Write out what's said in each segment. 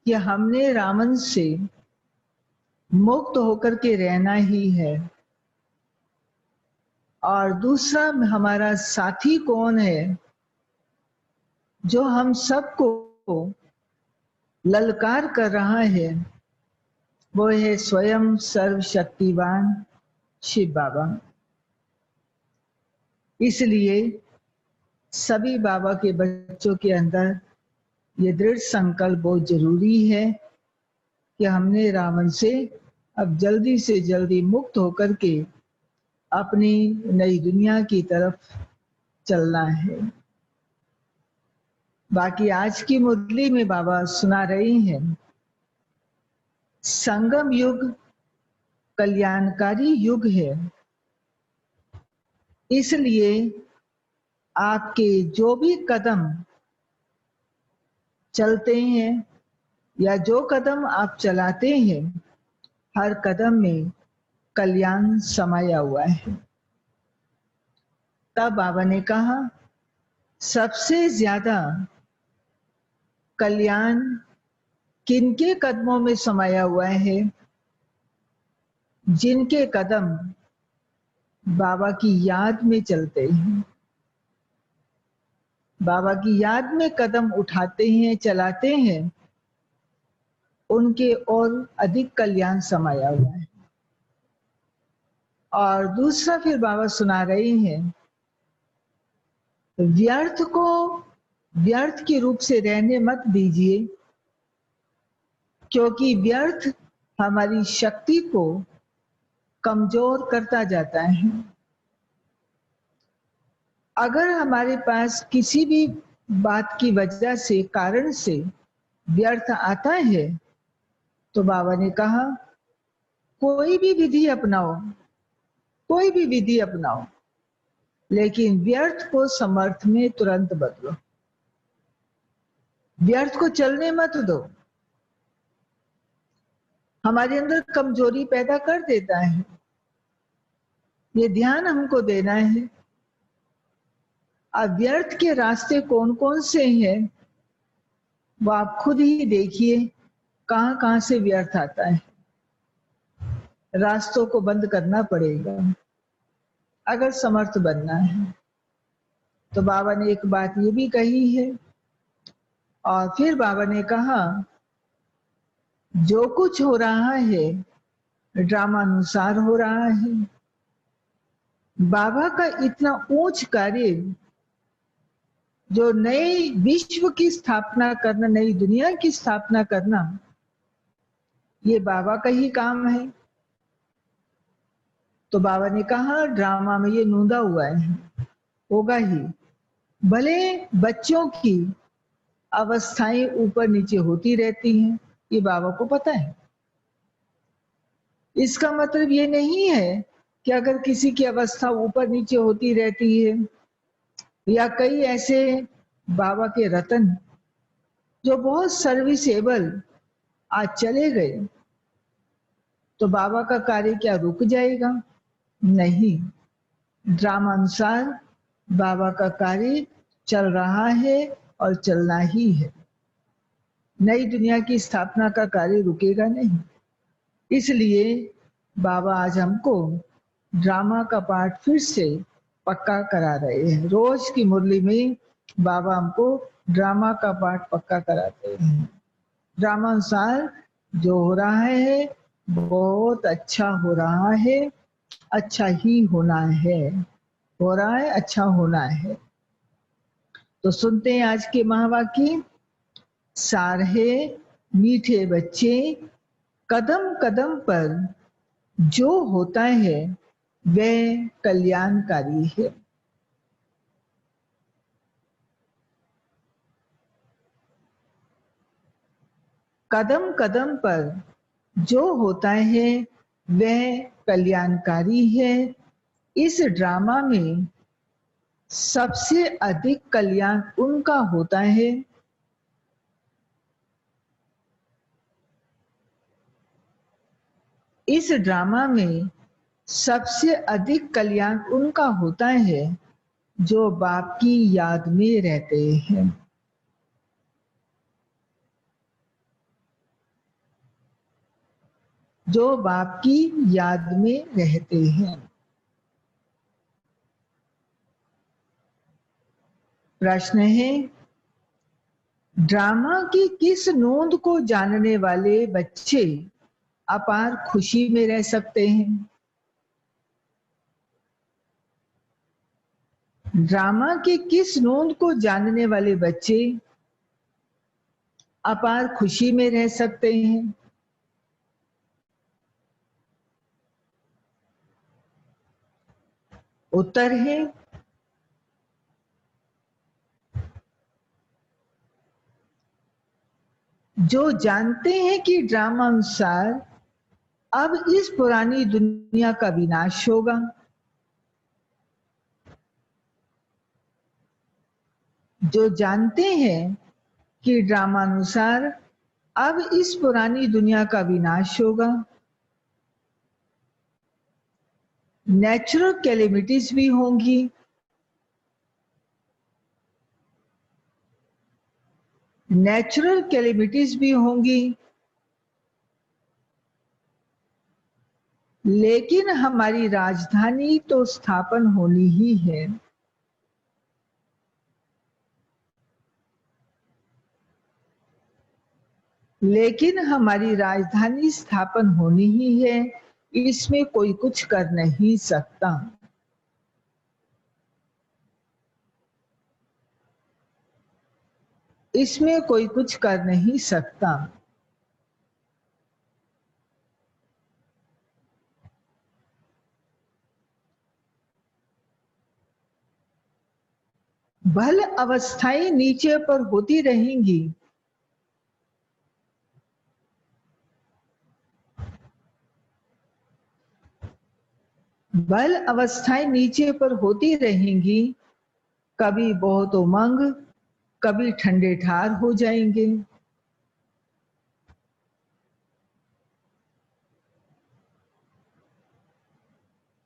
कि हमने रावण से मुक्त होकर के रहना ही है, और दूसरा हमारा साथी कौन है जो हम सबको ललकार कर रहा है, वो है स्वयं सर्वशक्तिवान शिव बाबा। इसलिए सभी बाबा के बच्चों के अंदर ये दृढ़ संकल्प बहुत जरूरी है कि हमने रावण से अब जल्दी से जल्दी मुक्त होकर के अपनी नई दुनिया की तरफ चलना है। बाकी आज की मुरली में बाबा सुना रहे हैं, संगम युग कल्याणकारी युग है, इसलिए आपके जो भी कदम चलते हैं या जो कदम आप चलाते हैं, हर कदम में कल्याण समाया हुआ है। तब बाबा ने कहा सबसे ज्यादा कल्याण किनके कदमों में समाया हुआ है? जिनके कदम बाबा की याद में चलते हैं, बाबा की याद में कदम उठाते हैं, चलाते हैं, उनके और अधिक कल्याण समाया हुआ है। और दूसरा फिर बाबा सुना रहे हैं, व्यर्थ को व्यर्थ के रूप से रहने मत दीजिए, क्योंकि व्यर्थ हमारी शक्ति को कमजोर करता जाता है। अगर हमारे पास किसी भी बात की वजह से, कारण से व्यर्थ आता है, तो बाबा ने कहा कोई भी विधि अपनाओ, कोई भी विधि अपनाओ, लेकिन व्यर्थ को समर्थ में तुरंत बदलो, व्यर्थ को चलने मत दो। हमारे अंदर कमजोरी पैदा कर देता है, ये ध्यान हमको देना है। अब व्यर्थ के रास्ते कौन कौन से हैं, वो आप खुद ही देखिए, कहां कहां से व्यर्थ आता है। रास्तों को बंद करना पड़ेगा अगर समर्थ बनना है। तो बाबा ने एक बात ये भी कही है, और फिर बाबा ने कहा जो कुछ हो रहा है ड्रामानुसार हो रहा है। बाबा का इतना ऊंच कार्य, जो नए विश्व की स्थापना करना, नई दुनिया की स्थापना करना, ये बाबा का ही काम है। तो बाबा ने कहा ड्रामा में ये नूंदा हुआ है, होगा ही। भले बच्चों की अवस्थाएं ऊपर नीचे होती रहती हैं, ये बाबा को पता है। इसका मतलब ये नहीं है कि अगर किसी की अवस्था ऊपर नीचे होती रहती है, या कई ऐसे बाबा के रतन जो बहुत सर्विसेबल आज चले गए, तो बाबा का कार्य क्या रुक जाएगा? नहीं, ड्रामा अनुसार बाबा का कार्य चल रहा है और चलना ही है। नई दुनिया की स्थापना का कार्य रुकेगा नहीं। इसलिए बाबा आज हमको ड्रामा का पार्ट फिर से पक्का करा रहे हैं। रोज की मुरली में बाबा हमको ड्रामा का पार्ट पक्का कराते हैं। ड्रामा अनुसार जो हो रहा है बहुत अच्छा हो रहा है, अच्छा ही होना है, हो रहा है, अच्छा होना है। तो सुनते हैं आज के महावाक्य। सारे मीठे बच्चे, कदम कदम पर जो होता है वह कल्याणकारी है। कदम कदम पर जो होता है वह कल्याणकारी है। इस ड्रामा में सबसे अधिक कल्याण उनका होता है इस ड्रामा में सबसे अधिक कल्याण उनका होता है जो बाप की याद में रहते हैं। जो बाप की याद में रहते हैं। प्रश्न है, ड्रामा की किस नोंद को जानने वाले बच्चे अपार खुशी में रह सकते हैं? ड्रामा की किस नोंद को जानने वाले बच्चे अपार खुशी में रह सकते हैं? उत्तर है जो जानते हैं कि ड्रामा अनुसार अब इस पुरानी दुनिया का विनाश होगा। जो जानते हैं कि ड्रामा अनुसार अब इस पुरानी दुनिया का विनाश होगा। नेचुरल कैलेमिटीज भी होंगी, नेचुरल कैलेमिटीज भी होंगी, लेकिन हमारी राजधानी तो स्थापन होनी ही है। लेकिन हमारी राजधानी स्थापन होनी ही है, इसमें कोई कुछ कर नहीं सकता। इसमें कोई कुछ कर नहीं सकता। भले अवस्थाएं नीचे पर होती रहेंगी, बल अवस्थाएं नीचे पर होती रहेंगी, कभी बहुत उमंग, कभी ठंडे ठार हो जाएंगे।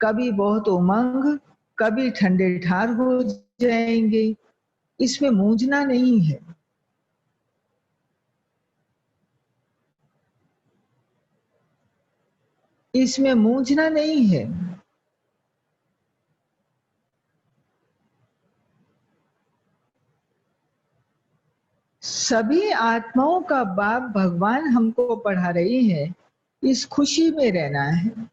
कभी बहुत उमंग, कभी ठंडे ठार हो जाएंगे। इसमें मूंझना नहीं है। इसमें मूंझना नहीं है। सभी आत्माओं का बाप भगवान हमको पढ़ा रहे हैं, इस खुशी में रहना है।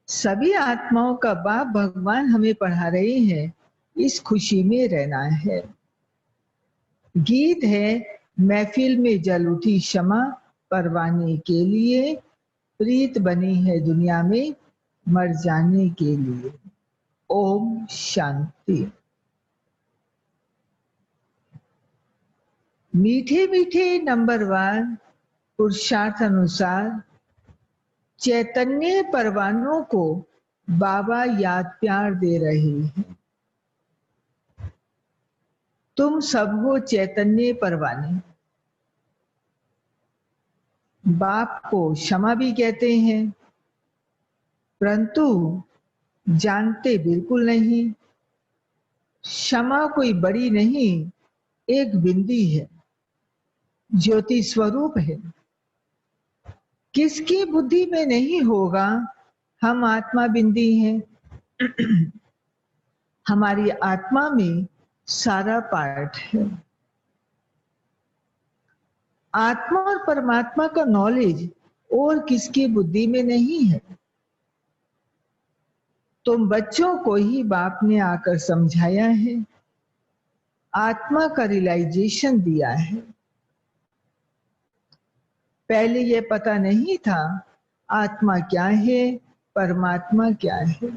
सभी आत्माओं का बाप भगवान हमें पढ़ा रहे हैं, इस खुशी में रहना है। गीत है, महफिल में जल उठी क्षमा परवाने के लिए, प्रीत बनी है दुनिया में मर जाने के लिए। ओम शांति। मीठे मीठे नंबरवार पुरुषार्थ अनुसार चैतन्य परवानों को बाबा याद प्यार दे रहे हैं। तुम सब हो चैतन्य परवाने। बाप को क्षमा भी कहते हैं, परंतु जानते बिल्कुल नहीं। क्षमा कोई बड़ी नहीं, एक बिंदी है, ज्योति स्वरूप है। किसकी बुद्धि में नहीं होगा हम आत्मा बिंदी हैं। हमारी आत्मा में सारा पार्ट है। आत्मा और परमात्मा का नॉलेज और किसकी बुद्धि में नहीं है। तुम बच्चों को ही बाप ने आकर समझाया है, आत्मा का रियलाइजेशन दिया है। पहले यह पता नहीं था आत्मा क्या है, परमात्मा क्या है।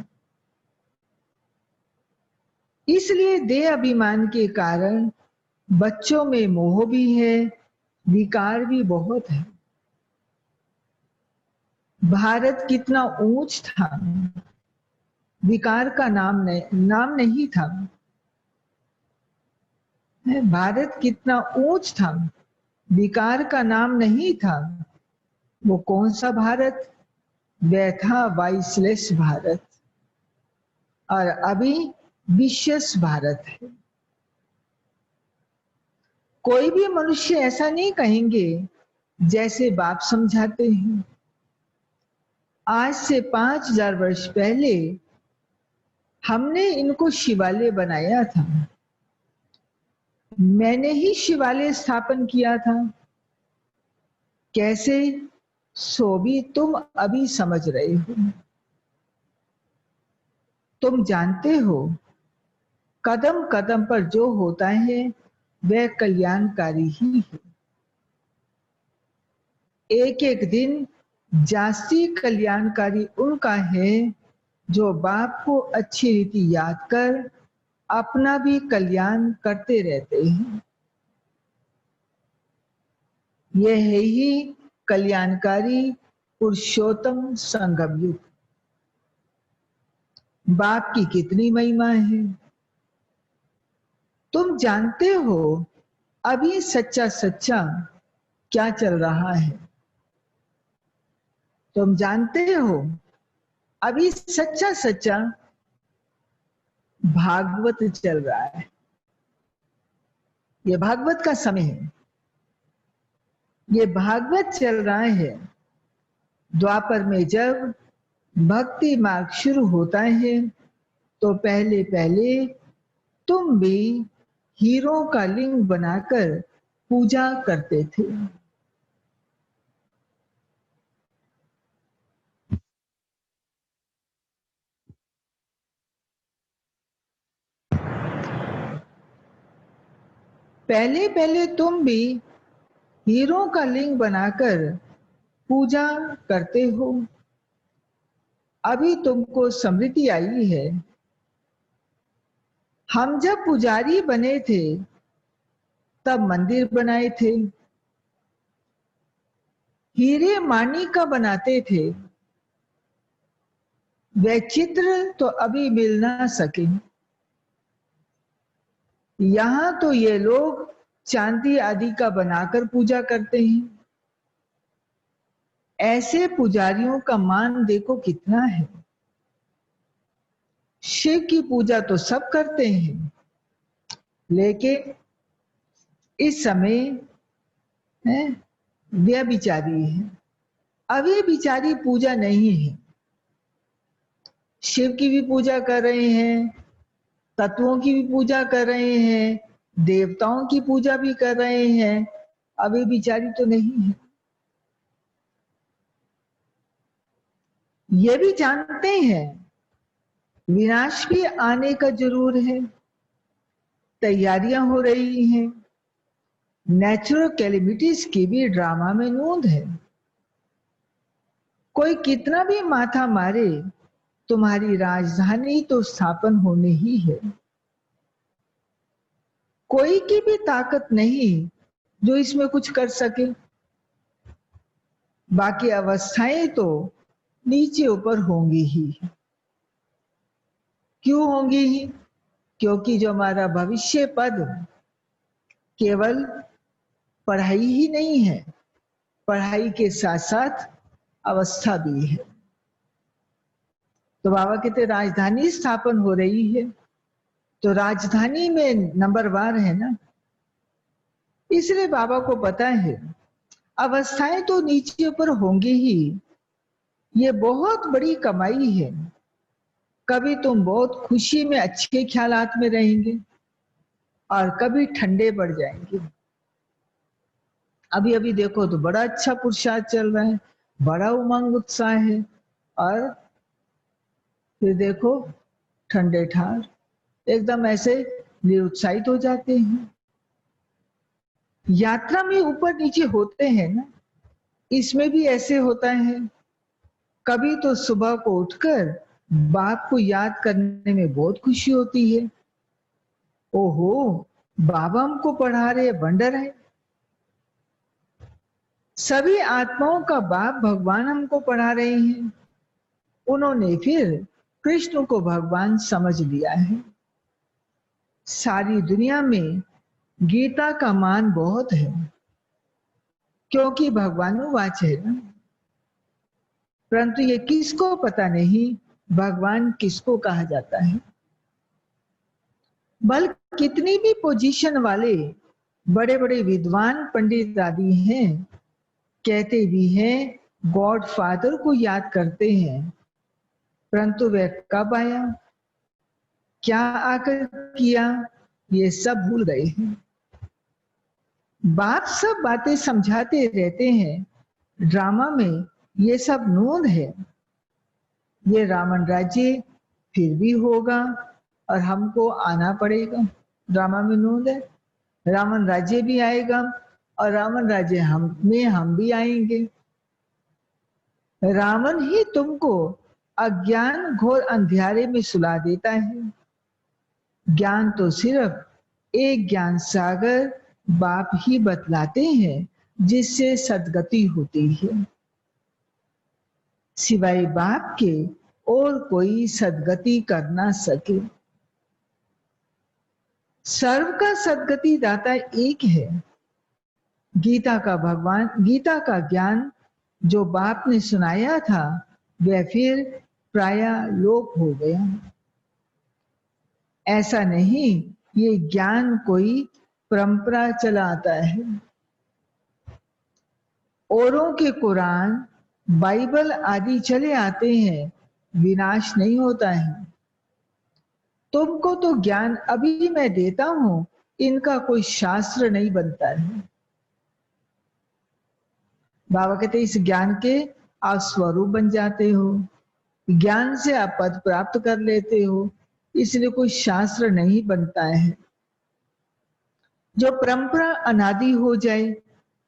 इसलिए देह अभिमान के कारण बच्चों में मोह भी है, विकार भी बहुत है। भारत कितना ऊंच था, विकार का नाम नहीं था। भारत कितना ऊंच था, विकार का नाम नहीं था। वो कौन सा भारत? वह था वाइसलेस भारत, और अभी विशेष भारत है। कोई भी मनुष्य ऐसा नहीं कहेंगे जैसे बाप समझाते हैं। आज से 5000 वर्ष पहले हमने इनको शिवालय बनाया था, मैंने ही शिवालय स्थापन किया था। कैसे, सो भी तुम अभी समझ रहे हो। तुम जानते हो कदम कदम पर जो होता है वह कल्याणकारी ही है। एक एक दिन जास्ती कल्याणकारी उनका है जो बाप को अच्छी रीति याद कर अपना भी कल्याण करते रहते हैं। यह है ही कल्याणकारी पुरुषोत्तम संगम युग। बाप की कितनी महिमा है। तुम जानते हो अभी सच्चा सच्चा क्या चल रहा है। तुम जानते हो अभी सच्चा सच्चा भागवत चल रहा है। ये भागवत का समय है, ये भागवत चल रहा है। द्वापर में जब भक्ति मार्ग शुरू होता है तो पहले पहले तुम भी हीरो का लिंग बनाकर पूजा करते थे। पहले पहले तुम भी हीरो का लिंग बनाकर पूजा करते हो। अभी तुमको स्मृति आई है, हम जब पुजारी बने थे तब मंदिर बनाए थे, हीरे मानी का बनाते थे। वह चित्र तो अभी मिल ना सके। यहां तो ये लोग चांदी आदि का बनाकर पूजा करते हैं। ऐसे पुजारियों का मान देखो कितना है। शिव की पूजा तो सब करते हैं, लेकिन इस समय है व्यभिचारी है। अभी बिचारी पूजा नहीं है। शिव की भी पूजा कर रहे हैं, तत्वों की भी पूजा कर रहे हैं, देवताओं की पूजा भी कर रहे हैं। अभी बिचारी तो नहीं है। ये भी जानते हैं विनाश भी आने का जरूर है। तैयारियां हो रही हैं। नेचुरल कैलेमिटीज की भी ड्रामा में नोंद है। कोई कितना भी माथा मारे, तुम्हारी राजधानी तो स्थापन होनी ही है। कोई की भी ताकत नहीं जो इसमें कुछ कर सके। बाकी अवस्थाएं तो नीचे ऊपर होंगी ही। क्यों होंगी ही? क्योंकि जो हमारा भविष्य पद केवल पढ़ाई ही नहीं है, पढ़ाई के साथ साथ अवस्था भी है। तो बाबा कहते राजधानी स्थापन हो रही है, तो राजधानी में नंबरवार है ना। इसलिए बाबा को पता है अवस्थाएं तो नीचे ऊपर होंगी ही। ये बहुत बड़ी कमाई है। कभी तुम बहुत खुशी में अच्छे ख्यालात में रहेंगे और कभी ठंडे पड़ जाएंगे। अभी अभी देखो तो बड़ा अच्छा पुरुषार्थ चल रहा है, बड़ा उमंग उत्साह है, और फिर देखो ठंडे ठार एकदम ऐसे निरुत्साहित हो जाते हैं। यात्रा में ऊपर नीचे होते हैं ना, इसमें भी ऐसे होता है। कभी तो सुबह को उठकर बाप को याद करने में बहुत खुशी होती है। ओहो, बाबा हमको पढ़ा रहे, वंडर है। सभी आत्माओं का बाप भगवान हमको पढ़ा रहे हैं। उन्होंने फिर कृष्ण को भगवान समझ लिया है। सारी दुनिया में गीता का मान बहुत है, क्योंकि भगवानुवाच है ना। परंतु ये किसको पता नहीं भगवान किसको कहा जाता है। बल कितनी भी पोजीशन वाले बड़े बड़े विद्वान पंडित आदि हैं, कहते भी हैं, गॉड फादर को याद करते हैं, परंतु वह कब आया, क्या आकर किया, ये सब भूल गए हैं। बाप सब बातें समझाते रहते हैं, ड्रामा में ये सब नून है। ये रावण राज्य फिर भी होगा और हमको आना पड़ेगा। ड्रामा में नून है, रावण राज्य भी आएगा और रावण राज्य हम भी आएंगे। रावण ही तुमको अज्ञान घोर अंधियारे में सुला देता है। ज्ञान तो सिर्फ एक ज्ञान सागर बाप ही बतलाते हैं, जिससे सदगति होती है। सिवाय बाप के और कोई सदगति कर ना सके। सर्व का सदगति दाता एक है। गीता का ज्ञान जो बाप ने सुनाया था, वह फिर प्रायः लोप हो गया। ऐसा नहीं, ये ज्ञान कोई परंपरा चला आता है। औरों के कुरान, बाइबल आदि चले आते हैं, विनाश नहीं होता है। तुमको तो ज्ञान अभी मैं देता हूं, इनका कोई शास्त्र नहीं बनता है। बाबा कहते इस ज्ञान के आप स्वरूप बन जाते हो, ज्ञान से आप पद प्राप्त कर लेते हो, इसलिए कोई शास्त्र नहीं बनता है। जो परंपरा अनादि हो जाए,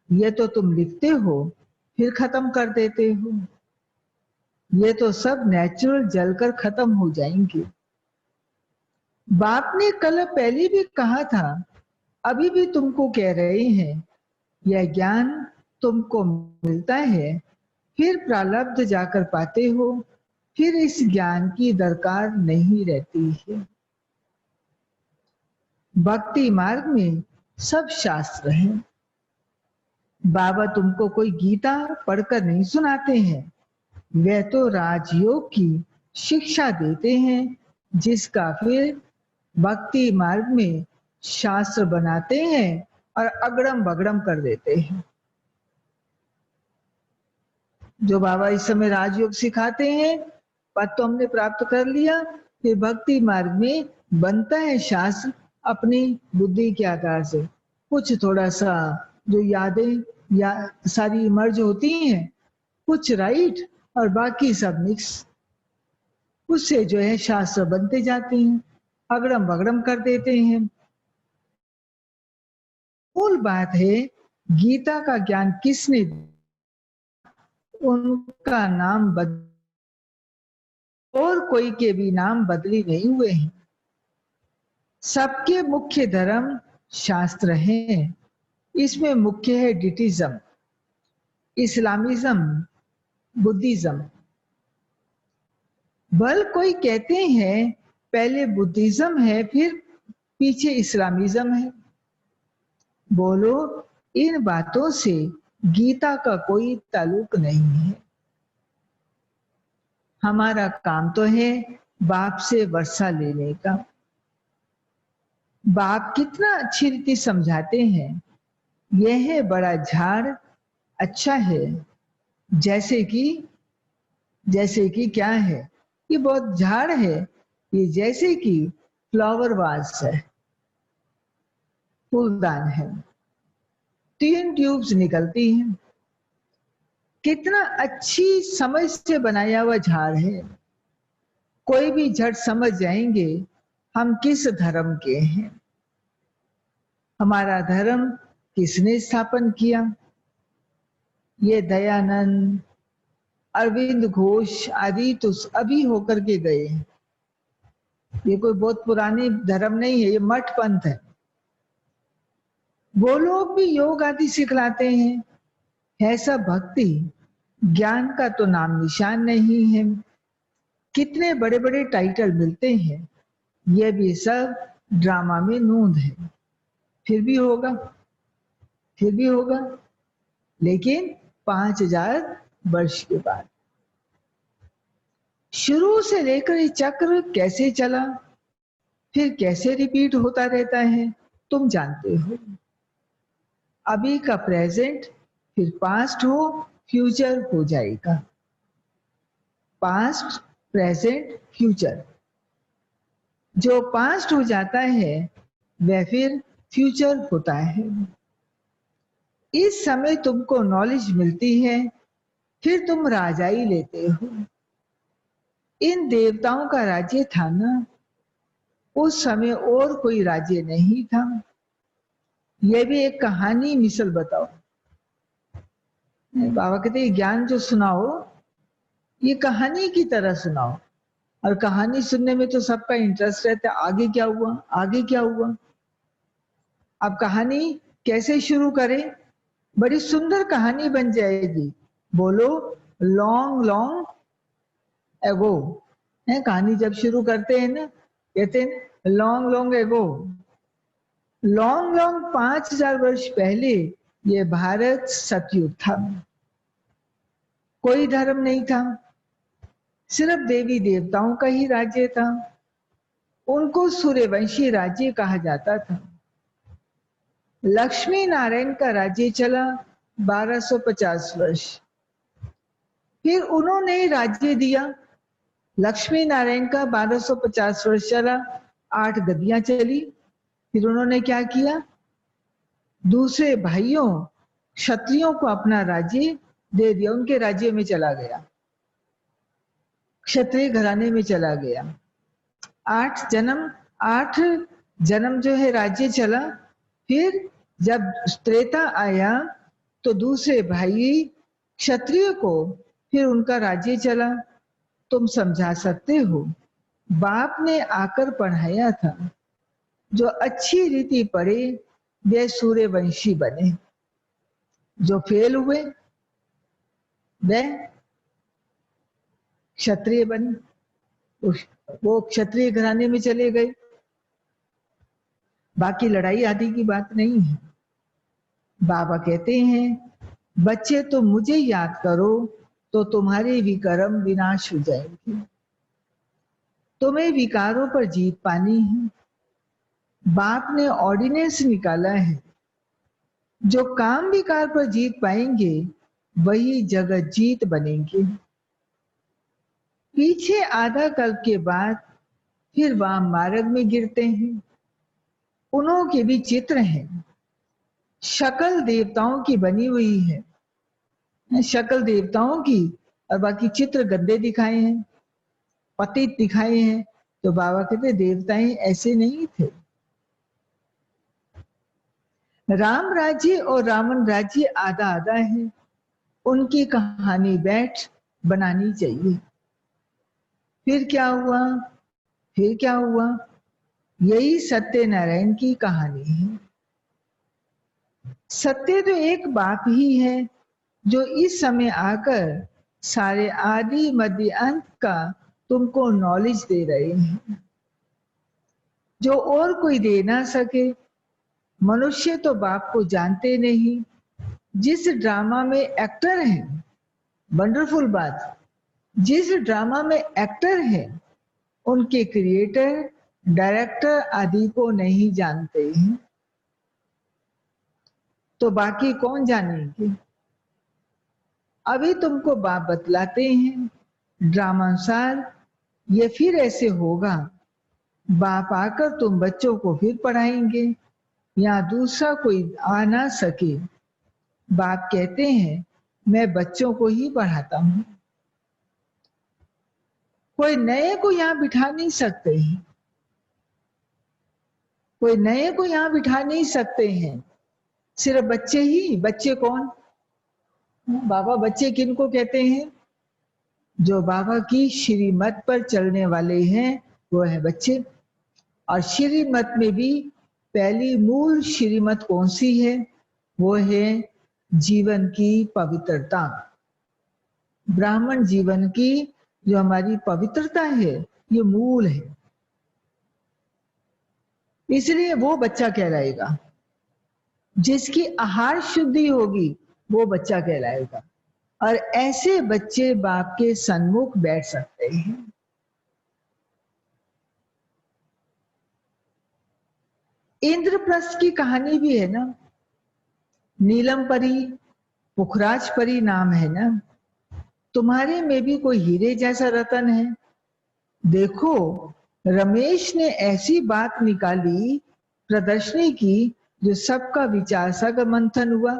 ये तो तुम लिखते हो फिर खत्म कर देते हो, ये तो सब नेचुरल जलकर खत्म हो जाएंगे। बाप ने कल पहले भी कहा था, अभी भी तुमको कह रहे हैं, यह ज्ञान तुमको मिलता है, फिर प्रारब्ध जाकर पाते हो, फिर इस ज्ञान की दरकार नहीं रहती है। भक्ति मार्ग में सब शास्त्र है। बाबा तुमको कोई गीता पढ़कर नहीं सुनाते हैं, वे तो राजयोग की शिक्षा देते हैं, जिसका फिर भक्ति मार्ग में शास्त्र बनाते हैं और अगड़म बगड़म कर देते हैं। जो बाबा इस समय राजयोग सिखाते हैं, पद तो हमने प्राप्त कर लिया, फिर भक्ति मार्ग में बनता है शास्त्र अपनी बुद्धि के आधार से। कुछ थोड़ा सा जो यादें या सारी मर्ज होती हैं, कुछ राइट और बाकी सब मिक्स, उससे जो है शास्त्र बनते जाते हैं, अगड़म बगड़म कर देते हैं। मूल बात है, गीता का ज्ञान किसने, उनका नाम और कोई के भी नाम बदली नहीं हुए हैं। सबके मुख्य धर्म शास्त्र हैं। इसमें मुख्य है डिटिज्म, इस्लामिज्म, बुद्धिज्म। भल कोई कहते हैं पहले बुद्धिज्म है फिर पीछे इस्लामिज्म है। बोलो, इन बातों से गीता का कोई ताल्लुक नहीं है। हमारा काम तो है बाप से वर्षा लेने का। बाप कितना अच्छी रीति समझाते हैं, यह है बड़ा झाड़, अच्छा है, जैसे कि क्या है, ये बहुत झाड़ है, ये जैसे कि फ्लावर वास है, फूलदान है, 3 ट्यूब्स निकलती हैं। कितना अच्छी समझ से बनाया हुआ झाड़ है। कोई भी झट समझ जाएंगे हम किस धर्म के हैं, हमारा धर्म किसने स्थापन किया। ये दयानंद, अरविंद घोष आदि तो अभी होकर के गए हैं। ये कोई बहुत पुरानी धर्म नहीं है, ये मठ पंथ है। वो लोग भी योग आदि सिखलाते हैं, है सब भक्ति, ज्ञान का तो नाम निशान नहीं है। कितने बड़े बड़े टाइटल मिलते हैं, ये भी सब ड्रामा में नूंद है। फिर भी होगा, लेकिन 5000 वर्ष के बाद। शुरू से लेकर ये चक्र कैसे चला, फिर कैसे रिपीट होता रहता है, तुम जानते हो। अभी का प्रेजेंट फिर पास्ट हो, फ्यूचर हो जाएगा। Past, present, future. जो पास्ट हो जाता है वह फिर फ्यूचर होता है। इस समय तुमको नॉलेज मिलती है, फिर तुम राजाई लेते हो। इन देवताओं का राज्य था ना, उस समय और कोई राज्य नहीं था। यह भी एक कहानी मिसल बताओ। बाबा कहते हैं ज्ञान जो सुनाओ ये कहानी की तरह सुनाओ। और कहानी सुनने में तो सबका इंटरेस्ट रहता है, आगे क्या हुआ, आगे क्या हुआ। अब कहानी कैसे शुरू करें? बड़ी सुंदर कहानी बन जाएगी। बोलो लॉन्ग लॉन्ग एगो। है कहानी जब शुरू करते हैं ना, कहते हैं long long ago. Long long 5000 वर्ष पहले ये भारत सतयुग था। कोई धर्म नहीं था, सिर्फ देवी देवताओं का ही राज्य था। उनको सूर्यवंशी राज्य कहा जाता था। लक्ष्मी नारायण का राज्य चला 1250 वर्ष। फिर उन्होंने राज्य दिया। लक्ष्मी नारायण का 1250 वर्ष चला, 8 गद्दियां चली। फिर उन्होंने क्या किया? दूसरे भाइयों क्षत्रियों को अपना राज्य दे दिया, उनके राज्य में चला गया, क्षत्रिय घराने में चला गया। 8 जन्म जो है राज्य चला। फिर जब त्रेता आया तो दूसरे भाई क्षत्रिय को फिर उनका राज्य चला। तुम समझा सकते हो, बाप ने आकर पढ़ाया था, जो अच्छी रीति पढ़े वे सूर्यवंशी बने, जो फेल हुए वे क्षत्रिय बने, वो क्षत्रिय घराने में चले गए। बाकी लड़ाई आदि की बात नहीं है। बाबा कहते हैं बच्चे तुम मुझे याद करो तो तुम्हारे विकर्म विनाश हो जाएंगे। तुम्हें विकारों पर जीत पानी है। बाप ने ऑर्डिनेंस निकाला है, जो काम विकार पर जीत पाएंगे वही जगत जीत बनेंगे। पीछे आधा कल्प के बाद फिर वाम मार्ग में गिरते हैं। उन्हों के भी चित्र हैं, शक्ल देवताओं की बनी हुई है, शक्ल देवताओं की, और बाकी चित्र गंदे दिखाए हैं, पतित दिखाए हैं। तो बाबा कहते देवताएं ऐसे नहीं थे। राम राज्य और रावण राज्य आधा आधा है, उनकी कहानी बैठ बनानी चाहिए। फिर क्या हुआ, फिर क्या हुआ, यही सत्यनारायण की कहानी है। सत्य तो एक बाप ही है जो इस समय आकर सारे आदि मध्य अंत का तुमको नॉलेज दे रहे हैं, जो और कोई दे ना सके। मनुष्य तो बाप को जानते नहीं। जिस ड्रामा में एक्टर हैं, वंडरफुल बात, जिस ड्रामा में एक्टर हैं उनके क्रिएटर, डायरेक्टर आदि को नहीं जानते हैं, तो बाकी कौन जानेंगे? अभी तुमको बाप बतलाते हैं ड्रामानुसार ये फिर ऐसे होगा। बाप आकर तुम बच्चों को फिर पढ़ाएंगे, या दूसरा कोई आ ना सके। बाप कहते हैं मैं बच्चों को ही पढ़ाता हूं, कोई नए को यहां बिठा नहीं सकते हैं, कोई नए को यहां बिठा नहीं सकते हैं। सिर्फ बच्चे ही। बच्चे कौन? बाबा बच्चे किनको कहते हैं? जो बाबा की श्रीमत पर चलने वाले हैं वो है बच्चे। और श्रीमत में भी पहली मूल श्रीमत कौन सी है? वो है जीवन की पवित्रता। ब्राह्मण जीवन की जो हमारी पवित्रता है ये मूल है, इसलिए वो बच्चा कहलाएगा। जिसकी आहार शुद्धि होगी वो बच्चा कहलाएगा। और ऐसे बच्चे बाप के सन्मुख बैठ सकते हैं। इंद्रप्रस्थ की कहानी भी है ना। नीलम परी, पुखराज परी नाम है ना, तुम्हारे में भी कोई हीरे जैसा रतन है। देखो, रमेश ने ऐसी बात निकाली, प्रदर्शनी की, जो सबका विचार सा का मंथन हुआ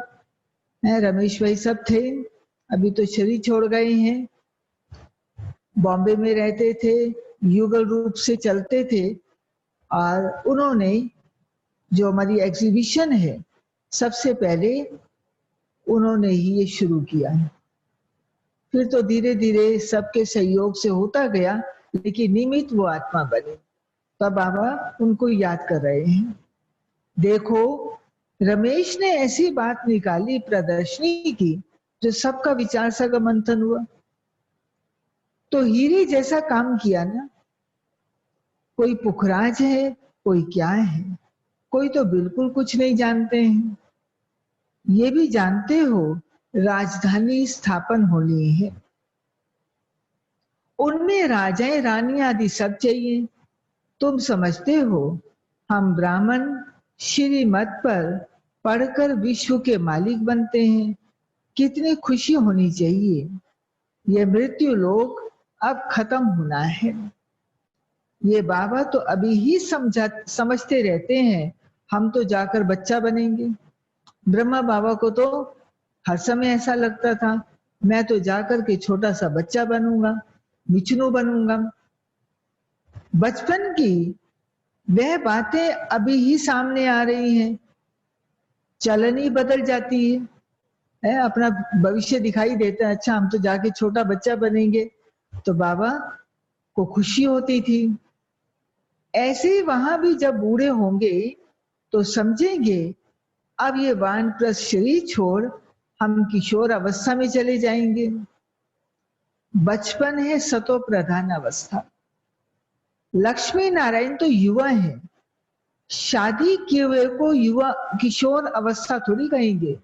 है। रमेश भाई सब थे, अभी तो शरीर छोड़ गए हैं, बॉम्बे में रहते थे, युगल रूप से चलते थे, और उन्होंने जो हमारी एग्जीबिशन है, सबसे पहले उन्होंने ही ये शुरू किया है। फिर तो धीरे धीरे सबके सहयोग से होता गया, लेकिन निमित्त वो आत्मा बने। तब बाबा उनको याद कर रहे हैं। देखो, रमेश ने ऐसी बात निकाली, प्रदर्शनी की, जो सबका विचार सा का मंथन हुआ। तो हीरे जैसा काम किया ना। कोई पुखराज है, कोई क्या है, कोई तो बिल्कुल कुछ नहीं जानते हैं। ये भी जानते हो राजधानी स्थापन होनी है, उनमें राजाएं रानी आदि सब चाहिए। तुम समझते हो हम ब्राह्मण श्रीमत पर पढ़कर विश्व के मालिक बनते हैं, कितनी खुशी होनी चाहिए। ये मृत्यु लोक अब खत्म होना है। ये बाबा तो अभी ही समझते रहते हैं, हम तो जाकर बच्चा बनेंगे। ब्रह्मा बाबा को तो हर समय ऐसा लगता था, मैं तो जाकर के छोटा सा बच्चा बनूंगा, विष्णु बनूंगा। बचपन की वह बातें अभी ही सामने आ रही हैं, चलन ही बदल जाती है, अपना भविष्य दिखाई देता है। अच्छा, हम तो जाके छोटा बच्चा बनेंगे, तो बाबा को खुशी होती थी। ऐसे ही वहां भी जब बूढ़े होंगे तो समझेंगे अब ये वानप्रस्थ शरीर छोड़ हम किशोर अवस्था में चले जाएंगे। बचपन है सतो प्रधान अवस्था। लक्ष्मी नारायण तो युवा है, शादी किए हुए को युवा किशोर अवस्था थोड़ी कहेंगे।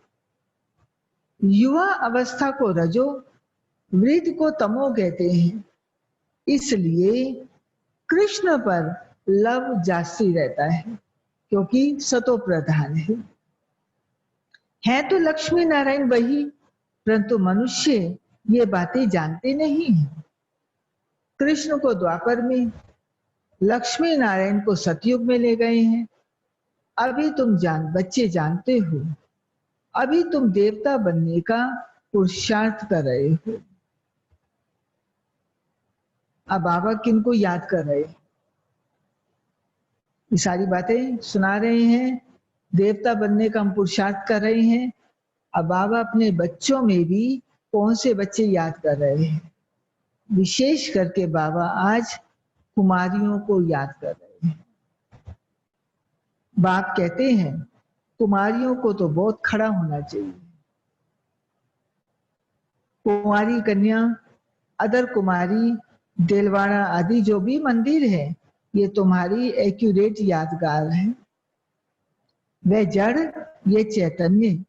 युवा अवस्था को रजो, वृद्ध को तमो कहते हैं। इसलिए कृष्ण पर लव जास्ती रहता है, क्योंकि सतो प्रधान है तो लक्ष्मी नारायण वही, परंतु मनुष्य ये बातें जानते नहीं है। कृष्ण को द्वापर में, लक्ष्मी नारायण को सतयुग में ले गए हैं। अभी तुम बच्चे जानते हो, अभी तुम देवता बनने का पुरुषार्थ कर रहे हो। अब बाबा किनको याद कर रहे हैं? ये सारी बातें सुना रहे हैं, देवता बनने का हम पुरुषार्थ कर रहे हैं। अब बाबा अपने बच्चों में भी कौन से बच्चे याद कर रहे हैं? विशेष करके बाबा आज कुमारियों को याद कर रहे हैं। बाप कहते हैं कुमारियों को तो बहुत खड़ा होना चाहिए। कुमारी कन्या, अदर कुमारी, देलवाड़ा आदि जो भी मंदिर है, ये तुम्हारी एक्यूरेट यादगार है। वह जड़, ये चैतन्य।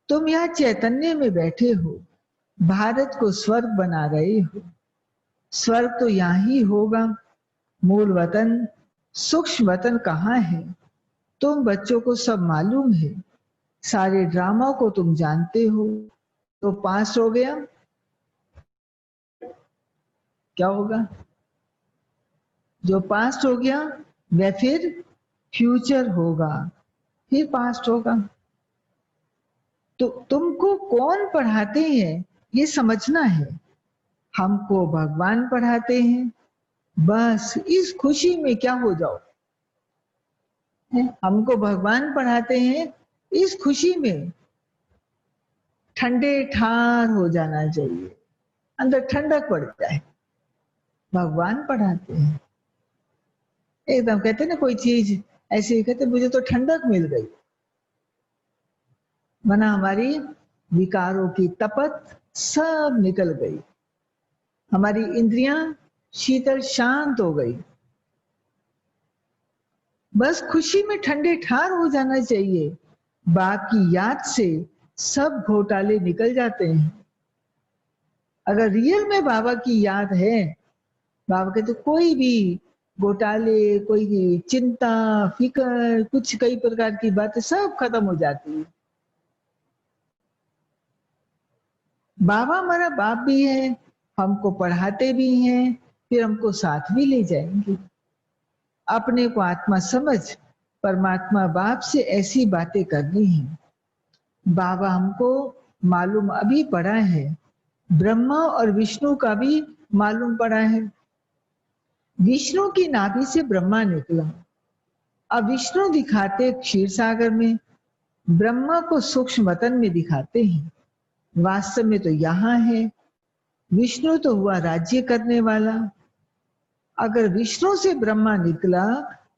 तुम यहाँ चैतन्य में बैठे हो, भारत को स्वर्ग बना रहे हो। स्वर्ग तो यहाँ ही होगा। मूल वतन, सूक्ष्म वतन कहाँ है? तुम बच्चों को सब मालूम है, सारे ड्रामा को तुम जानते हो। तो पास हो गया, क्या होगा? जो पास्ट हो गया वह फिर फ्यूचर होगा, फिर पास्ट होगा। तो तुमको कौन पढ़ाते हैं ये समझना है। हमको भगवान पढ़ाते हैं, बस इस खुशी में क्या हो जाओ। हमको भगवान पढ़ाते हैं, इस खुशी में ठंडे ठार हो जाना चाहिए, अंदर ठंडक पड़ जाए। भगवान पढ़ाते हैं, एकदम कहते ना कोई चीज ऐसे कहते मुझे तो ठंडक मिल गई, वरना हमारी विकारों की तपत सब निकल गई, हमारी इंद्रियां शीतल शांत हो गई। बस खुशी में ठंडे ठार हो जाना चाहिए। बाप की याद से सब घोटाले निकल जाते हैं। अगर रियल में बाबा की याद है, बाबा के तो कोई भी घोटाले, कोई भी चिंता फिकर, कुछ कई प्रकार की बातें सब खत्म हो जाती है। बाबा हमारा बाप भी है, हमको पढ़ाते भी हैं, फिर हमको साथ भी ले जाएंगे। अपने को आत्मा समझ परमात्मा बाप से ऐसी बातें करनी है। बाबा हमको मालूम अभी पड़ा है, ब्रह्मा और विष्णु का भी मालूम पड़ा है। विष्णु की नाभि से ब्रह्मा निकला। अब विष्णु दिखाते क्षीर सागर में, ब्रह्मा को सूक्ष्म वतन में दिखाते हैं। वास्तव में तो यहाँ है। विष्णु तो हुआ राज्य करने वाला। अगर विष्णु से ब्रह्मा निकला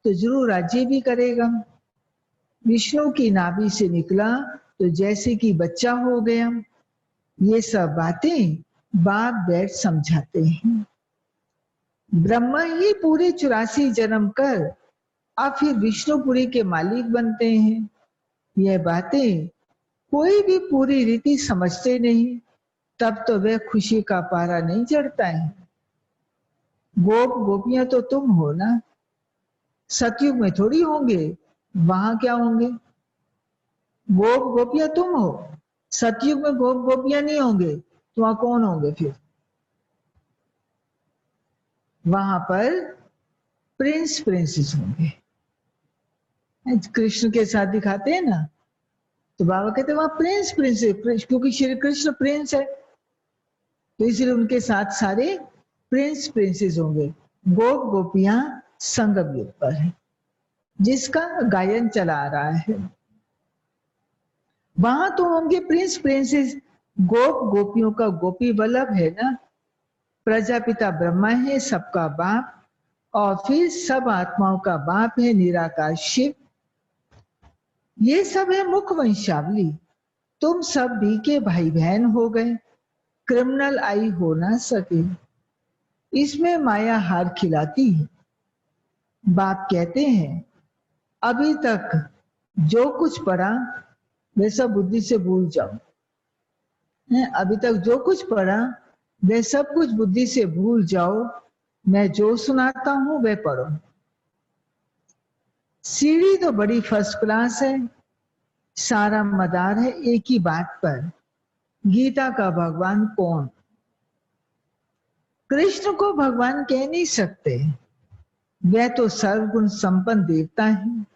तो जरूर राज्य भी करेगा। विष्णु की नाभि से निकला तो जैसे कि बच्चा हो गया। ये सब बातें बाप बैठ समझाते हैं। ब्रह्मा ही पूरे 84 जन्म कर अब फिर विष्णुपुरी के मालिक बनते हैं। यह बातें कोई भी पूरी रीति समझते नहीं, तब तो वह खुशी का पारा नहीं चढ़ता है। गोप गोपियां तो तुम हो ना, सतयुग में थोड़ी होंगे, वहां क्या होंगे? गोप गोपियां तुम हो, सतयुग में गोप गोपियां नहीं होंगे, तो वहां कौन होंगे फिर? वहां पर प्रिंस प्रिंसेस होंगे। कृष्ण के साथ दिखाते हैं ना, तो बाबा कहते हैं वहां प्रिंस प्रिंसेस, क्योंकि श्री कृष्ण प्रिंस है, तो इसलिए उनके साथ सारे प्रिंस प्रिंसेस होंगे। गोप गोपियां संगम युग पर है, जिसका गायन चला आ रहा है। वहां तो होंगे प्रिंस प्रिंसेस। गोप गोपियों का गोपी वल्लभ है ना, प्रजापिता ब्रह्मा है, सबका बाप, और फिर सब आत्माओं का बाप है निराकार शिव। ये सब है मुख वंशावली। तुम सब भी के भाई बहन हो गए, क्रिमिनल आई हो ना सके। इसमें माया हार खिलाती है। बाप कहते हैं अभी तक जो कुछ पढ़ा वे सब बुद्धि से भूल जाओ। अभी तक जो कुछ पढ़ा वे सब कुछ बुद्धि से भूल जाओ। मैं जो सुनाता हूं वह पढ़ो। सीढ़ी तो बड़ी फर्स्ट क्लास है, सारा मदार है एक ही बात पर, गीता का भगवान कौन? कृष्ण को भगवान कह नहीं सकते, वह तो सर्वगुण संपन्न देवता है।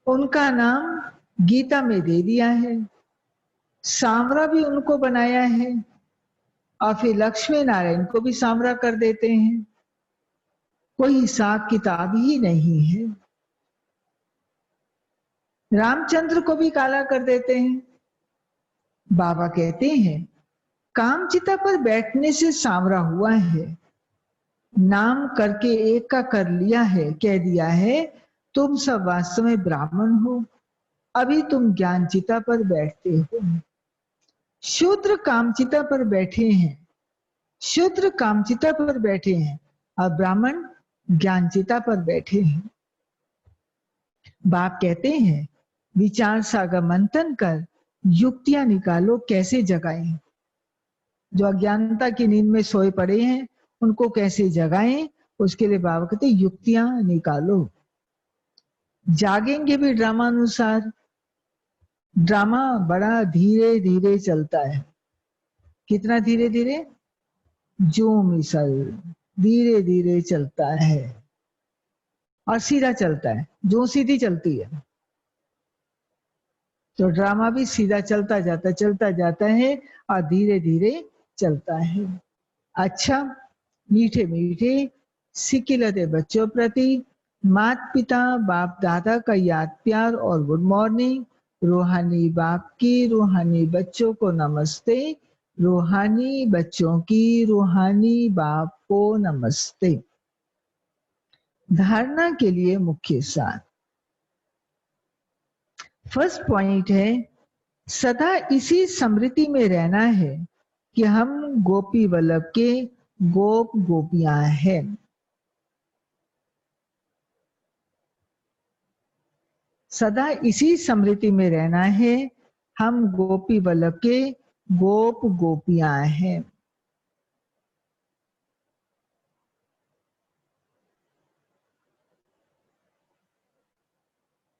उनका नाम गीता में दे दिया है। सांवरा भी उनको बनाया है, और फिर लक्ष्मी नारायण को भी सांवरा कर देते हैं। कोई हिसाब किताब ही नहीं है। रामचंद्र को भी काला कर देते हैं। बाबा कहते हैं कामचिता पर बैठने से सांवरा हुआ है, नाम करके एक का कर लिया है, कह दिया है तुम सब वास्तव में ब्राह्मण हो, अभी तुम ज्ञानचिता पर बैठते हो। शूद्र कामचिता पर बैठे हैं, शूद्र कामचिता पर बैठे हैं, और ब्राह्मण ज्ञानचिता पर बैठे हैं। बाप कहते हैं विचार सागर मंथन कर युक्तियां निकालो कैसे जगाएं। जो अज्ञानता की नींद में सोए पड़े हैं उनको कैसे जगाएं, उसके लिए बाबा कहते युक्तियां निकालो। जागेंगे भी ड्रामा अनुसार। ड्रामा बड़ा धीरे धीरे चलता है। कितना धीरे धीरे? जो मिसल धीरे धीरे चलता है, और सीधा चलता है, जो सीधी चलती है। तो ड्रामा भी सीधा चलता जाता है और धीरे धीरे चलता है। अच्छा, मीठे मीठे सिकिलते बच्चों प्रति माता पिता बाप दादा का याद प्यार और गुड मॉर्निंग। रूहानी बाप की रूहानी बच्चों को नमस्ते, रूहानी बच्चों की रूहानी बाप को नमस्ते। धारणा के लिए मुख्य सार। फर्स्ट पॉइंट है सदा इसी स्मृति में रहना है कि हम गोपी वल्लभ के गोप गोपियां हैं। सदा इसी स्मृति में रहना है हम गोपी वल्लभ के गोप गोपियां हैं।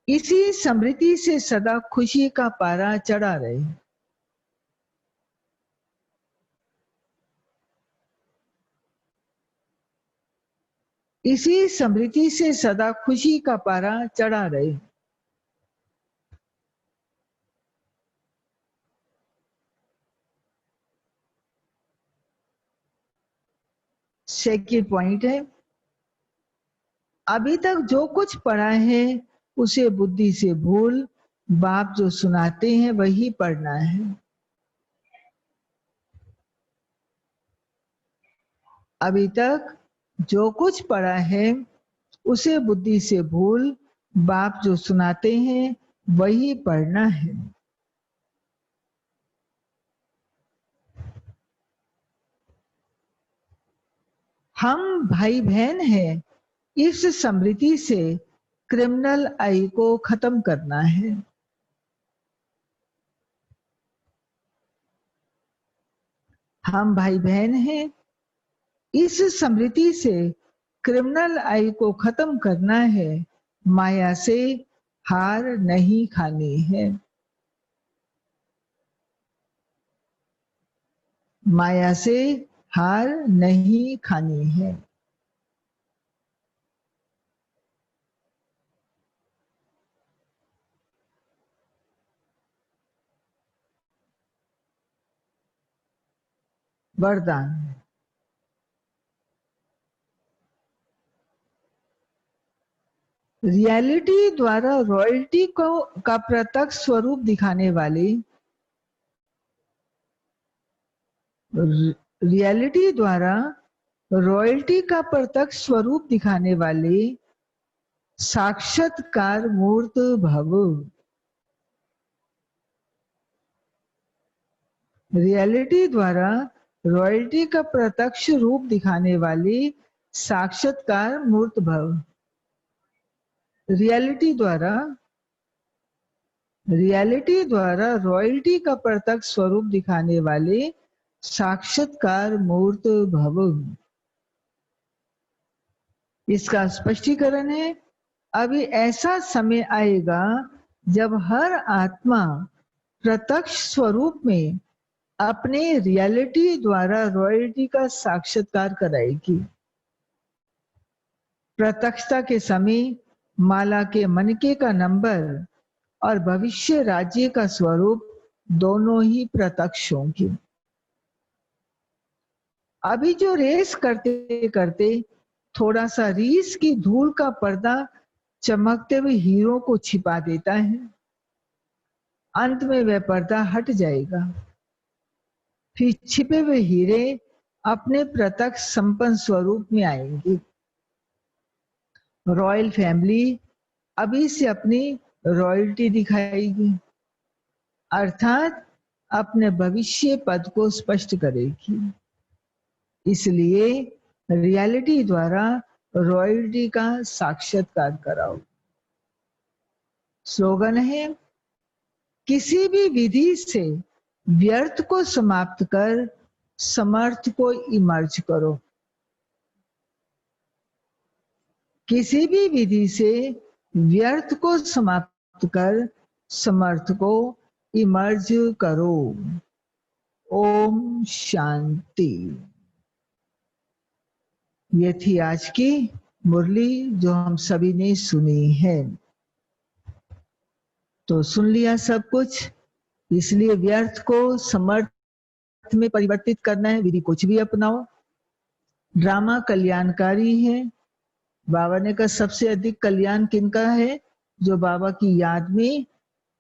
इसी स्मृति से सदा खुशी का पारा चढ़ा रहे। इसी समृद्धि से सदा खुशी का पारा चढ़ा रहे। सेकंड पॉइंट है, अभी तक जो कुछ पढ़ा है उसे बुद्धि से भूल, बाप जो सुनाते हैं वही पढ़ना है। अभी तक जो कुछ पढ़ा है उसे बुद्धि से भूल, बाप जो सुनाते हैं वही पढ़ना है। हम भाई बहन हैं, इस समृद्धि से क्रिमिनल आई को खत्म करना है। हम भाई बहन हैं, इस समृद्धि से क्रिमिनल आई को खत्म करना है, माया से हार नहीं खानी है। माया से हार नहीं खानी है। वरदान, रियलिटी द्वारा रॉयल्टी को का प्रत्यक्ष स्वरूप दिखाने वाले, रियलिटी द्वारा रॉयल्टी का प्रत्यक्ष स्वरूप दिखाने वाले साक्षात्कार मूर्त भव। रियलिटी द्वारा रॉयल्टी का प्रत्यक्ष रूप दिखाने वाले साक्षात्कार मूर्त भव। रियलिटी द्वारा रॉयल्टी का प्रत्यक्ष स्वरूप दिखाने वाले साक्षात्कार मूर्त भव। इसका स्पष्टीकरण है, अभी ऐसा समय आएगा जब हर आत्मा प्रत्यक्ष स्वरूप में अपने रियलिटी द्वारा रॉयल्टी का साक्षात्कार कराएगी। प्रत्यक्षता के समय माला के मनके का नंबर और भविष्य राज्य का स्वरूप दोनों ही प्रत्यक्ष होंगे। अभी जो रेस करते करते थोड़ा सा रीस की धूल का पर्दा चमकते हुए हीरो को छिपा देता है, अंत में वह पर्दा हट जाएगा, फिर छिपे हुए हीरे अपने प्रत्यक्ष संपन्न स्वरूप में आएंगे। रॉयल फैमिली अभी से अपनी रॉयल्टी दिखाएगी, अर्थात अपने भविष्य पद को स्पष्ट करेगी। इसलिए रियलिटी द्वारा रॉयल्टी का साक्षात्कार कराओ। स्लोगन है, किसी भी विधि से व्यर्थ को समाप्त कर समर्थ को इमर्ज करो। किसी भी विधि से व्यर्थ को समाप्त कर समर्थ को इमर्ज करो। ओम शांति। ये थी आज की मुरली जो हम सभी ने सुनी है। तो सुन लिया सब कुछ, इसलिए व्यर्थ को समर्थ में परिवर्तित करना है। विधि कुछ भी अपनाओ, ड्रामा कल्याणकारी है। बाबा ने कहा सबसे अधिक कल्याण किनका है? जो बाबा की याद में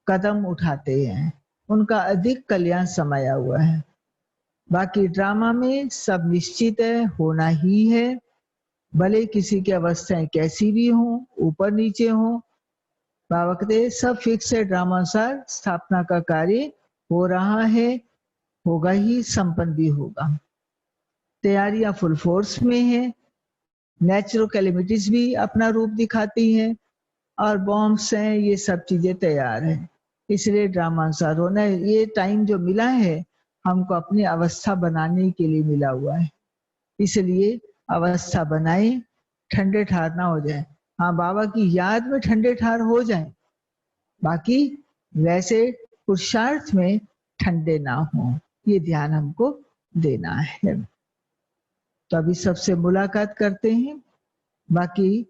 कदम उठाते हैं, उनका अधिक कल्याण समाया हुआ है। बाकी ड्रामा में सब निश्चित है, होना ही है, भले किसी की अवस्थाएं कैसी भी हों, ऊपर नीचे हों। बाबा कहते सब फिक्स है, ड्रामानुसार स्थापना का कार्य हो रहा है, होगा ही, संपन्न भी होगा। तैयारियां फुल फोर्स में है, नेचुरल कैलेमिटीज भी अपना रूप दिखाती हैं और बॉम्ब्स हैं, ये सब चीजें तैयार हैं। इसलिए ड्रामानुसार होना है। ये टाइम जो मिला है हमको अपनी अवस्था बनाने के लिए मिला हुआ है, इसलिए अवस्था बनाए, ठंडे ठार ना हो जाए। हाँ, बाबा की याद में ठंडे ठार हो जाए, बाकी वैसे पुरुषार्थ में ठंडे ना हो, ये ध्यान हमको देना है। तो अभी सबसे मुलाकात करते हैं। बाकी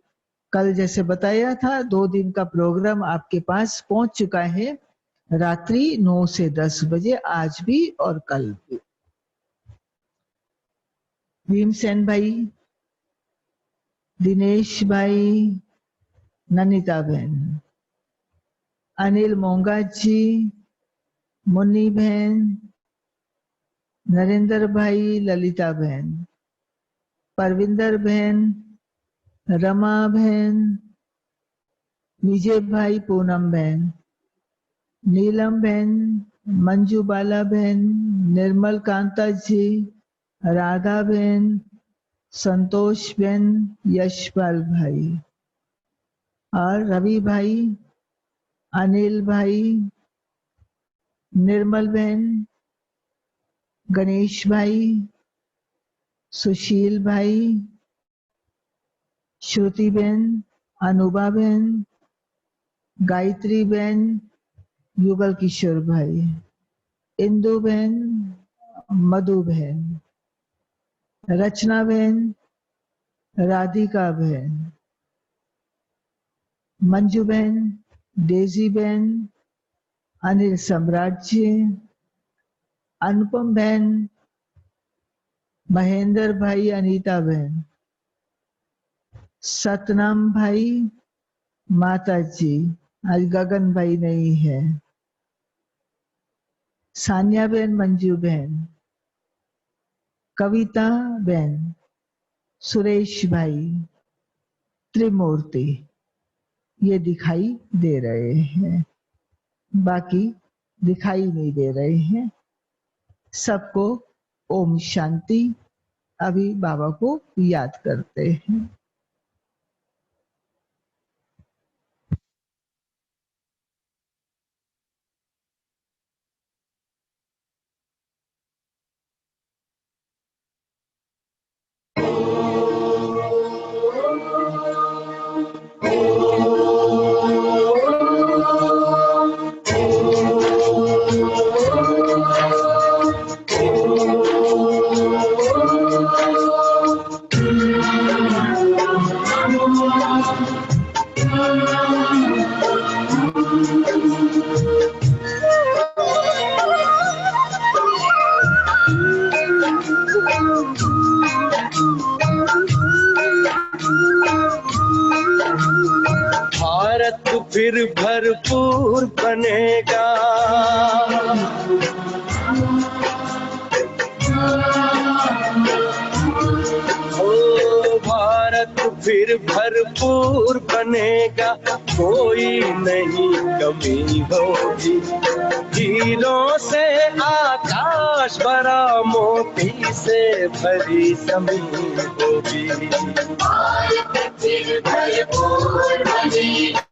कल जैसे बताया था 2 दिन का प्रोग्राम आपके पास पहुंच चुका है, रात्रि 9 से 10 बजे, आज भी और कल भी। भीमसेन भाई, दिनेश भाई, ननिता बहन, अनिल मोंगा जी, मुन्नी बहन, नरेंद्र भाई, ललिता बहन, परविंदर बहन, रमा बहन, विजय भाई, पूनम बहन, नीलम बहन, मंजू बाला बहन, निर्मल कांता जी, राधा बहन, संतोष बहन, यशपाल भाई और रवि भाई, अनिल भाई, निर्मल बहन, गणेश भाई, सुशील भाई, श्रुति बहन, अनुबा बहन, गायत्री बहन, युगल किशोर भाई, इंदु बहन, मधु बहन, रचना बहन, राधिका बहन, मंजू बहन, डेजी बहन, अनिल सम्राट जी, अनुपम बहन, महेंद्र भाई, अनीता बहन, सतनाम भाई, माता जी, आज गगन भाई नहीं है, सानिया बहन, मंजू बहन, कविता बहन, सुरेश भाई, त्रिमूर्ति, ये दिखाई दे रहे हैं, बाकी दिखाई नहीं दे रहे हैं। सबको ओम शांति। अभी बाबा को याद करते हैं। भारत फिर भरपूर बनेगा, ओ भारत फिर भरपूर बनेगा, कोई नहीं कमी होगी। हीरों से आकाश भरा, मोती से भरी जमीन होगी। भारत फिर भरपूर बनेगा,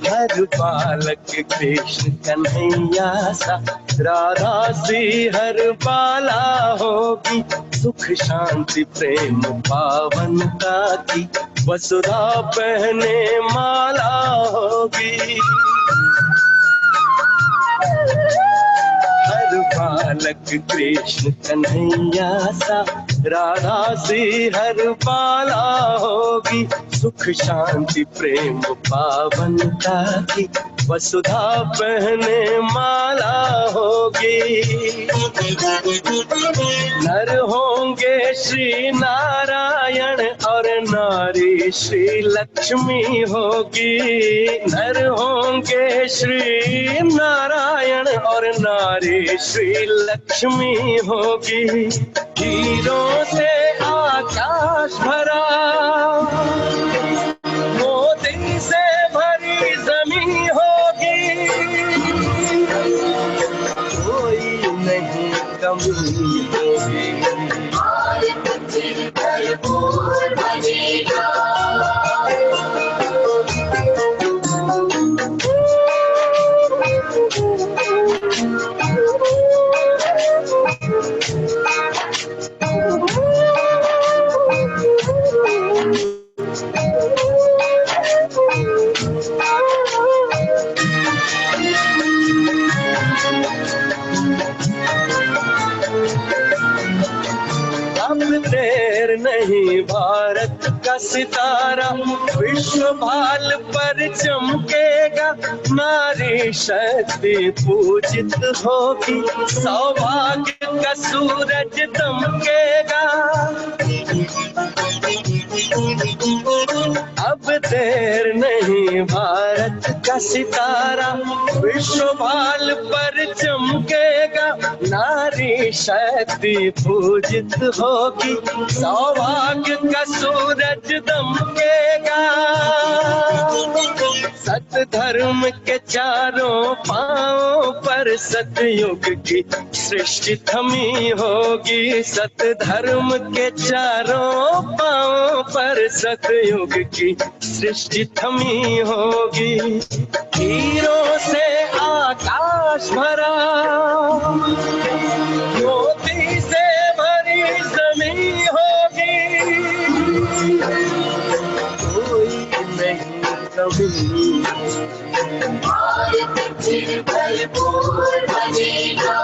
हर बालक कृष्ण कन्हैया सा, राधा सी हर बाला होगी। सुख शांति प्रेम पावनता की, वसुधा पहने माला होगी। हर बालक कृष्ण कन्हैया सा, राधा सी हर बाला होगी। सुख शांति प्रेम पावनता की, वसुधा पहने माला होगी। नर होंगे श्री नारायण और नारी श्री लक्ष्मी होगी। नर होंगे श्री नारायण और नारी श्री लक्ष्मी होगी। हीरों से आकाश भरा, मोती से भरी जमीन होगी। कोई नहीं कमी होगी। भारत फिर भरपूर बनेगा। नहीं भारत का सितारा, विश्व भाल पर चमकेगा, नारी शक्ति पूजित होगी, सौभाग्य का सूरज दमकेगा। अब देर नहीं भारत का सितारा, विश्व भाल पर चमकेगा, नारी शक्ति पूजित होगी, सौभाग्य का सूरज दमकेगा। सत धर्म के चारों पांव पर सतयुग की सृष्टि थमी होगी, सत धर्म के चारों पांव पर सतयुग की सृष्टि थमी होगी। हीरों से आकाश भरा, मोती से भरी जमीन होगी, कोई नहीं कमी। भारत फिर भरपूर बनेगा।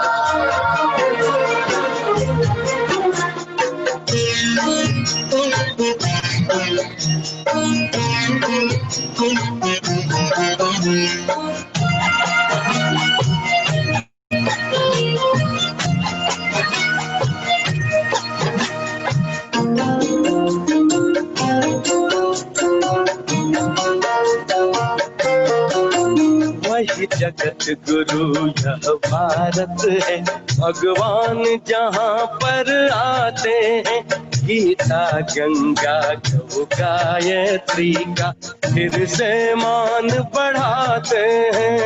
वही जगत गुरु यह भारत है, भगवान जहाँ पर आते हैं, गीता गंगा गौ गायत्री का फिर से मान बढ़ाते हैं।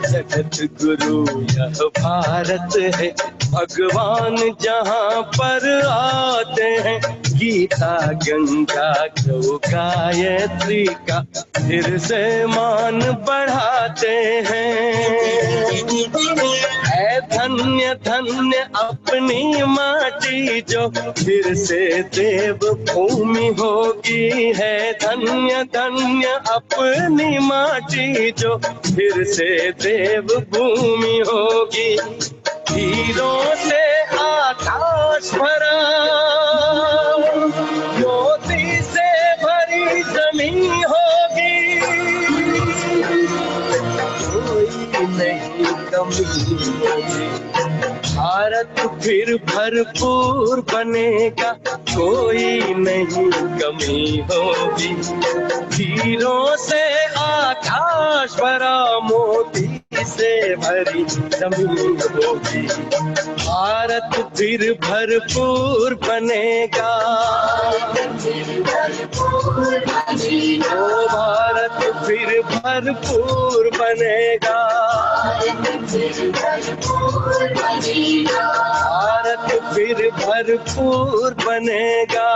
जगत गुरु यह भारत है, भगवान जहाँ पर आते हैं, गीता गंगा गौ गायत्री का फिर से मान बढ़ाते हैं। है धन्य धन्य अपनी माटी जो फिर से देव भूमि होगी, है धन्य धन्य अपनी माटी जो फिर से देव भूमि होगी। हीरों से आकाश भरा, मोती से भरी जमीन होगी, कोई नहीं कमी होगी। भारत फिर भरपूर बनेगा, कोई नहीं कमी होगी। हीरों से आकाश भरा, मोती से भरी जमीन होगी, भारत फिर भरपूर बनेगा। ओ भारत फिर भरपूर बनेगा, भारत फिर भरपूर बनेगा।